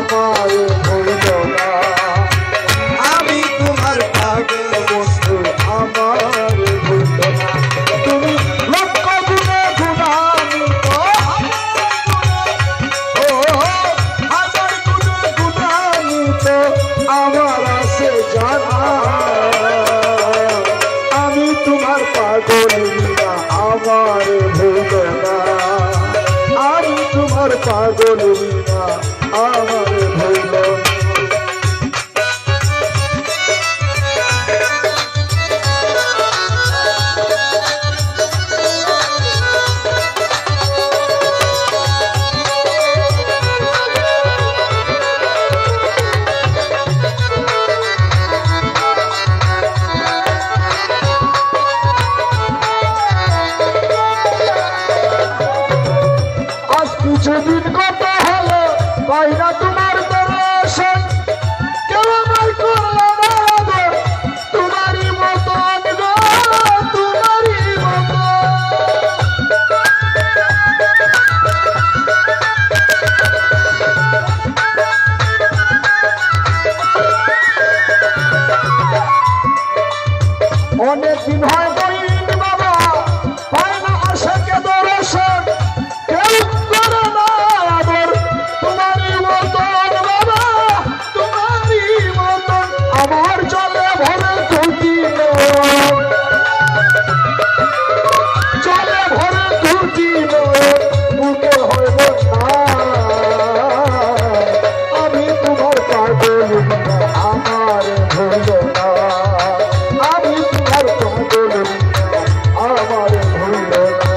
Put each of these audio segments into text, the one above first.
আমার ভুলো না। আমি তোমার পাগল বন্ধু আমার ভুলো না। তুমি লক্ষ গুণে গুণান্বিত, ও হাজার গুণে গুণান্বিত আমার আছে জানা। আমি তোমার পাগল বিনা আমার ভুলো না। আমি তোমার পাগল বিনা আমার ভুলো না। কিছুদিন কত হলো পাই না তোমার দর্শন, কেউ আমার করলো না আদর তোমারই মতন গো, তোমারই মতন। অনেকদিন হয় বইন বাবা পাই না আশাকে দর্শন, কেউ করে না আদর তোমারই মতন বাবা, তোমারই মতন। আমার চলে ভরে দুটি নয়ন, চলে ভরে দুটি নয়ন, বুকে হইব না। আমি তোমার পাগল বিনা আমার ভুলো না। আমি তোমার পাগল বিনা আমার ভুলো না।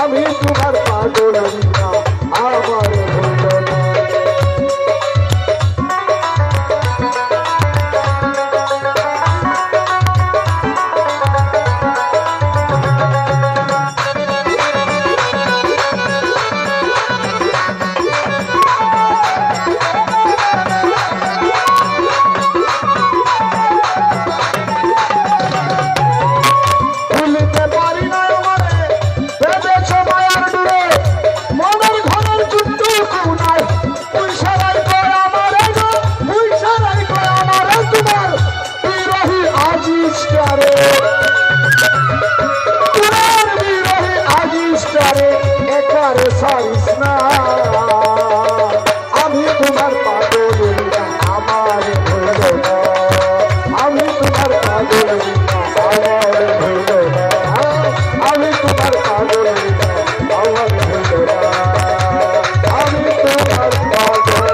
আমি তোমার পাগল বিনা আমার ভুলো না। আমি তোমার পাগল বিনা আমার ভুলো না। আমি তোমার পাগল বিনা আমার ভুলো না। আমি তোমার পাগল বিনা আমার ভুলো না। আমি তোমার পাগল বিনা আমার ভুলো না। আমি তোমার পাগল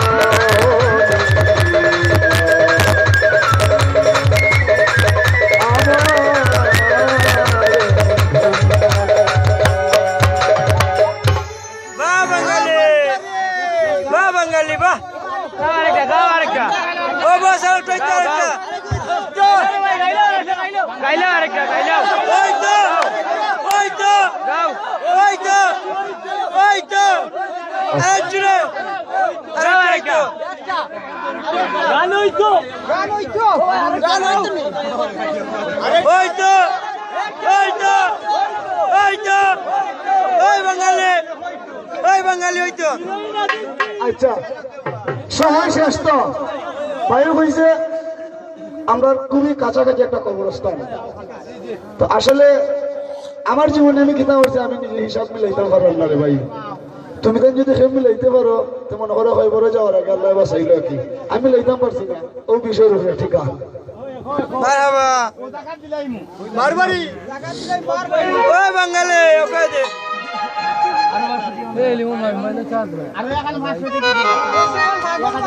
বাঙালি বাহ আরেকটা ও বস আরেকটা গাইলা আরেকটা গাইলা ওই তো ওই তো গাও ওই তো ওই তো এই জুড়ে আরেকটা গান হইতো ওই তো ওই বাঙালি হইতো আচ্ছা সময় শেষ তো বায়ু হয়েছে আমরা খুবই কাছাকাছি একটা কবরস্থান তো আসলে আমার জীবনে আমি কিতা করছি আমি নিজে হিসাব মিলাইতে পারলাম না রে ভাই তুমি তো যদি খেয়ে মিলাইতে পারো তো মনে করো হয় বড় যাওয়ার আগে আল্লাহ বাসাইলো কি আমি মিলাইতাম পারছি না ও বিষয়ের উপরে ঠিক আছে মারহাবা বারবারি ওই বাঙালি ওকে দে